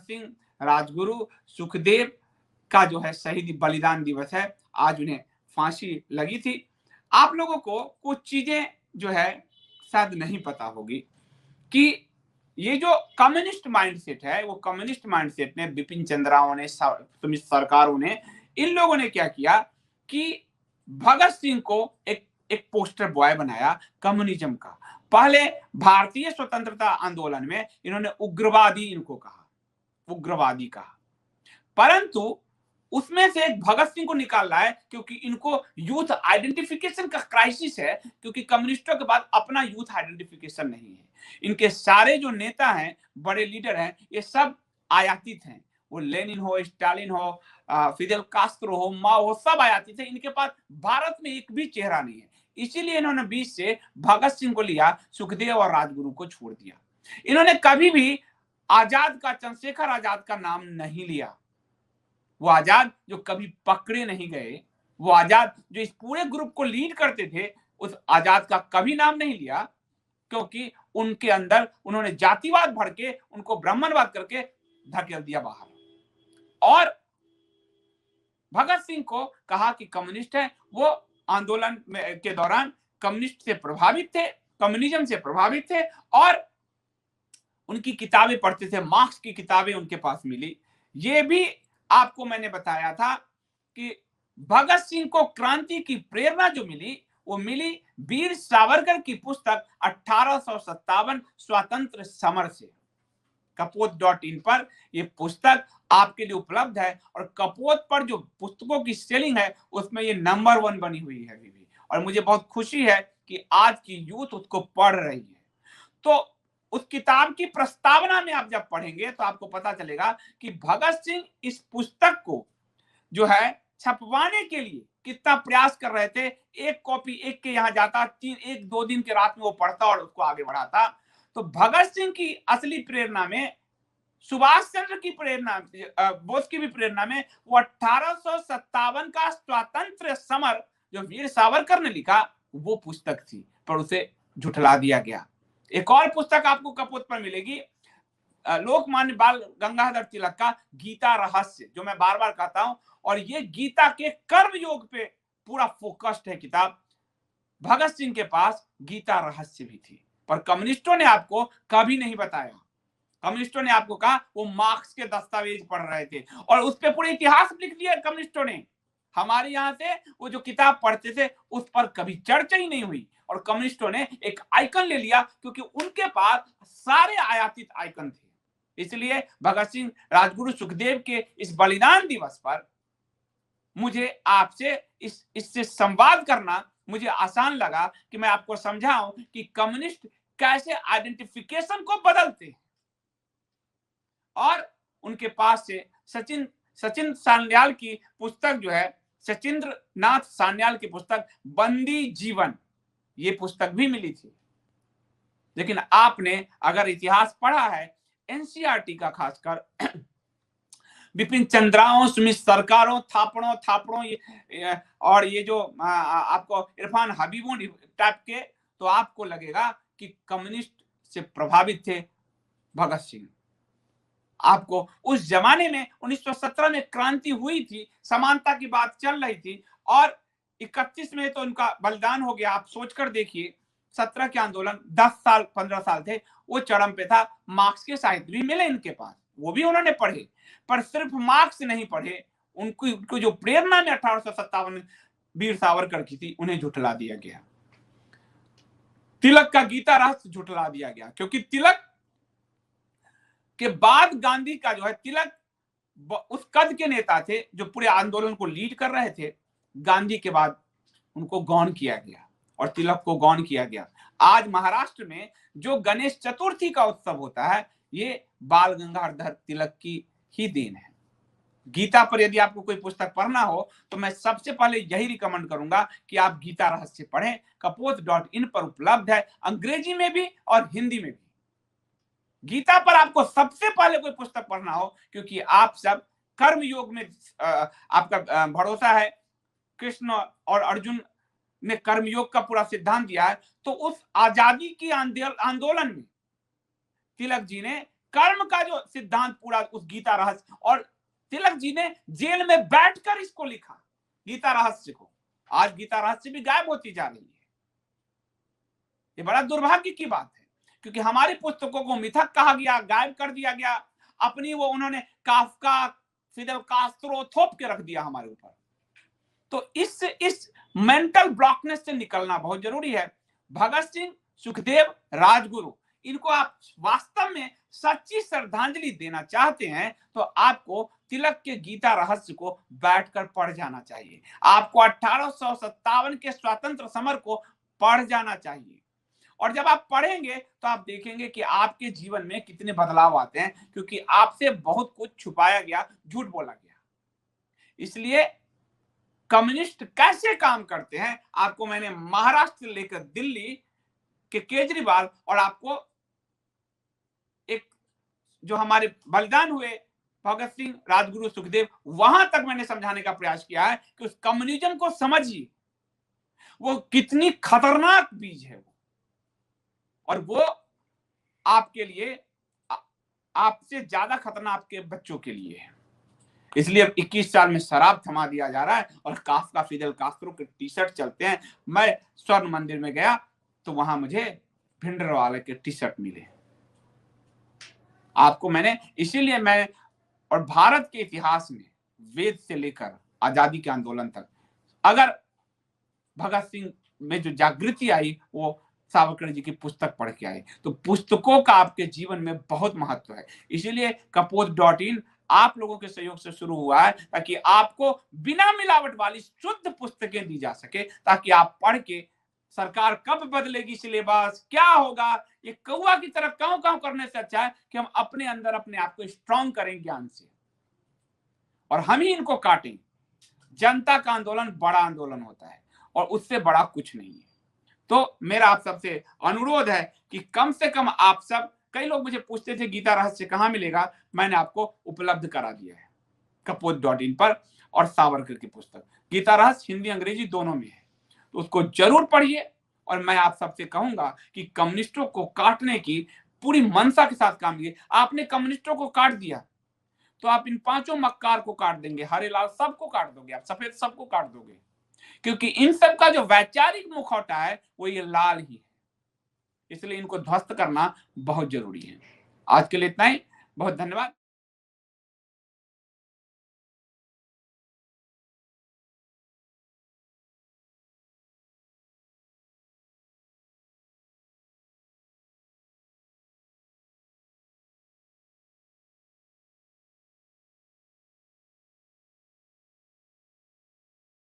सिंह, राजगुरु, सुखदेव का जो है शहीद बलिदान दिवस है। आज उन्हें फांसी लगी थी। आप लोगों को कुछ चीजें जो है शायद नहीं पता होगी कि ये जो कम्युनिस्ट माइंडसेट है, वो कम्युनिस्ट माइंडसेट ने बिपिन चंद्राओं ने, सुमित सरकारों ने, इन लोगों ने क्या किया कि भगत सिंह को एक एक पोस्टर बॉय बनाया कम्युनिज्म का। पहले भारतीय स्वतंत्रता आंदोलन में इन्होंने उग्रवादी इनको कहा, उग्रवादी कहा, परंतु उसमें से एक भगत सिंह को निकाल रहा है क्योंकि इनको यूथ आइडेंटिफिकेशन का क्राइसिस है, क्योंकि कम्युनिस्टों के बाद अपना यूथ आइडेंटिफिकेशन नहीं है। इनके सारे जो नेता हैं, बड़े लीडर हैं, ये सब आयातित हैं। वो लेनिन हो, स्टालिन हो, फिदेल कास्ट्रो हो, माओ हो, सब आयातित है। इनके पास भारत में एक भी चेहरा नहीं है। इसीलिए इन्होंने बीच से भगत सिंह को लिया, सुखदेव और राजगुरु को छोड़ दिया। इन्होंने कभी भी आजाद का, चंद्रशेखर आजाद का नाम नहीं लिया। वो आजाद जो कभी पकड़े नहीं गए, वो आजाद जो इस पूरे ग्रुप को लीड करते थे, उस आजाद का कभी नाम नहीं लिया, क्योंकि उनके अंदर उन्होंने जातिवाद भर के, उनको ब्राह्मणवाद करके धकेल दिया बाहर। और भगत सिंह को कहा कि कम्युनिस्ट है। वो आंदोलन के दौरान कम्युनिस्ट से प्रभावित थे, कम्युनिज्म से प्रभावित थे, और उनकी किताबें पढ़ते थे, मार्क्स की किताबें उनके पास मिली। ये भी आपको मैंने बताया था कि भगत सिंह को क्रांति की प्रेरणा जो मिली, वो मिली वीर सावरकर की पुस्तक 1857 स्वतंत्र समर से। कपोत.in पर ये पुस्तक आपके लिए उपलब्ध है, और कपोत पर जो पुस्तकों की सेलिंग है, उसमें ये नंबर 1 बनी हुई है अभी भी। और मुझे बहुत खुशी है कि आज की यूथ उसको पढ़ रही है। तो उस किताब की प्रस्तावना में आप जब पढ़ेंगे तो आपको पता चलेगा कि भगत सिंह इस पुस्तक को जो है छपवाने के लिए कितना प्रयास कर रहे थे। एक कॉपी एक के यहाँ जाता, 1-2 दिन के रात में वो पढ़ता और उसको आगे बढ़ाता। तो भगत सिंह की असली प्रेरणा में, सुभाष चंद्र की प्रेरणा, बोस की भी प्रेरणा में, वो 1857 का स्वतंत्र समर जो वीर सावरकर ने लिखा, वो पुस्तक थी, पर उसे झुठला दिया गया। एक और पुस्तक आपको कपोत पर मिलेगी, लोकमान्य बाल गंगाधर तिलक का गीता रहस्य, जो मैं बार बार कहता हूं, और ये गीता के कर्म योग पे पूरा फोकस्ड है किताब। भगत सिंह के पास गीता रहस्य भी थी, पर कम्युनिस्टों ने आपको कभी नहीं बताया। कम्युनिस्टों ने आपको कहा वो मार्क्स के दस्तावेज पढ़ रहे थे, और उस पर पूरे इतिहास लिख दिया कम्युनिस्टों ने। हमारे यहां से वो जो किताब पढ़ते थे उस पर कभी चर्चा ही नहीं हुई, और कम्युनिस्टों ने एक आइकन ले लिया, क्योंकि उनके पास सारे आयातित आइकन थे। इसलिए भगत सिंह, राजगुरु, सुखदेव के इस बलिदान दिवस पर मुझे आपसे इससे संवाद करना मुझे आसान लगा, कि मैं आपको समझाऊं कि कम्युनिस्ट कैसे आइडेंटिफिकेशन को बदलते हैं। और उनके पास से सचिन सान्याल की पुस्तक जो है, सचिंद्र नाथ सान्याल की पुस्तक बंदी जीवन, ये पुस्तक भी मिली थी। लेकिन आपने अगर इतिहास पढ़ा है, एनसीईआरटी का खासकर, बिपिन चंद्राओं, सुमित सरकारों, थापड़ों और ये जो आपको इरफान हबीबों टाइप के, तो आपको लगेगा कि कम्युनिस्ट से प्रभावित थे भगत सिंह। आपको उस जमाने में 1917 में क्रांति हुई थी, समानता की बात चल रही थी, और 31 में तो उनका बलिदान हो गया। आप सोचकर देखिए, 17 के आंदोलन 10 साल 15 साल थे, वो चरम पे था। मार्क्स के साहित्य भी मिले इनके पास, वो भी उन्होंने पढ़े, पर सिर्फ मार्क्स नहीं पढ़े, उनको जो प्रेरणा में 1857 वीर सावरकर की थी, उन्हें झुठला दिया गया। तिलक का गीता रहस्य झुठला दिया गया, क्योंकि तिलक के बाद गांधी का जो है, तिलक उस कद के नेता थे जो पूरे आंदोलन को लीड कर रहे थे। गांधी के बाद उनको गौण किया गया, और तिलक को गौण किया गया। आज महाराष्ट्र में जो गणेश चतुर्थी का उत्सव होता है, ये बाल गंगाधर तिलक की ही देन है। गीता पर यदि आपको कोई पुस्तक पढ़ना हो, तो मैं सबसे पहले यही रिकमेंड करूंगा कि आप गीता रहस्य पढ़ें। कपोत.in पर उपलब्ध है, अंग्रेजी में भी और हिंदी में भी। गीता पर आपको सबसे पहले कोई पुस्तक पढ़ना हो, क्योंकि आप सब कर्म योग में आपका भरोसा है। कृष्ण और अर्जुन ने कर्म योग का पूरा सिद्धांत दिया है, तो उस आजादी की आंदोलन में तिलक जी ने कर्म का जो सिद्धांत पूरा उस गीता रहस्य, और तिलक जी ने जेल में बैठकर इसको लिखा, गीता रहस्य को। आज गीता रहस्य भी गायब होती जा रही है। ये बड़ा दुर्भाग्य की बात है, क्योंकि हमारी पुस्तकों को मिथक कहा गया, गायब कर दिया गया, अपनी वो उन्होंने काफका, फिदेल कास्त्रो थोप के रख दिया हमारे ऊपर। तो इस मेंटल ब्लॉकनेस से निकलना बहुत जरूरी है। भगत सिंह, सुखदेव, राजगुरु, इनको आप वास्तव में सच्ची श्रद्धांजलि देना चाहते हैं तो आपको तिलक के गीता रहस्य को बैठकर पढ़ जाना चाहिए। आपको 1857 के स्वतंत्र समर को पढ़ जाना चाहिए। और जब आप पढ़ेंगे तो आप देखेंगे कि आपके जीवन में कितने बदलाव आते हैं, क्योंकि आपसे बहुत कुछ छुपाया गया, झूठ बोला गया। इसलिए कम्युनिस्ट कैसे काम करते हैं, आपको मैंने महाराष्ट्र से लेकर दिल्ली के केजरीवाल, और आपको एक जो हमारे बलिदान हुए भगत सिंह, राजगुरु, सुखदेव, वहां तक मैंने समझाने का प्रयास किया है कि उस कम्युनिज्म को समझिए, वो कितनी खतरनाक बीज है वो, और वो आपके लिए, आपसे ज्यादा खतरनाक आपके बच्चों के लिए है। इसलिए 21 साल में शराब थमा दिया जा रहा है और काफका, फिदेल कास्त्रो के टी शर्ट चलते हैं। मैं स्वर्ण मंदिर में गया तो वहां मुझे भिंडरवाले के टी शर्ट मिले। आपको मैंने इसीलिए मैं, और भारत के इतिहास में वेद से लेकर आजादी के आंदोलन तक, अगर भगत सिंह में जो जागृति आई वो सावरकर जी की पुस्तक पढ़ के आई। तो पुस्तकों का आपके जीवन में बहुत महत्व है। इसीलिए कपोत.in आप लोगों के सहयोग से शुरू हुआ है, ताकि आपको बिना मिलावट वाली शुद्ध पुस्तकें दी जा सके, ताकि आप पढ़ के सरकार कब बदलेगी सिलेबस, क्या होगा, ये कौवा की तरह कांव कांव करने से अच्छा है कि हम अपने अंदर अपने आप को स्ट्रांग करें ज्ञान से, और हम ही इनको काटें। जनता का आंदोलन बड़ा आंदोलन होता है और उससे बड़ा कुछ नहीं है। तो मेरा आप सबसे अनुरोध है कि कम से कम आप सब, कई लोग मुझे पूछते थे गीता रहस्य कहां मिलेगा, मैंने आपको उपलब्ध करा दिया है कपोत.in पर, और सावरकर की पुस्तक गीता रहस्य हिंदी अंग्रेजी दोनों में है, तो उसको जरूर पढ़िए। और मैं आप सबसे कहूंगा कि कम्युनिस्टों को काटने की पूरी मनसा के साथ काम कीजिए। आपने कम्युनिस्टों को काट दिया तो आप इन पांचों मक्कार को काट देंगे, हरेलाल सबको काट दोगे, आप सफेद सबको काट दोगे, क्योंकि इन सब का जो वैचारिक मुखौटा है वो ये लाल ही है। इसलिए इनको ध्वस्त करना बहुत जरूरी है। आज के लिए इतना ही, बहुत धन्यवाद।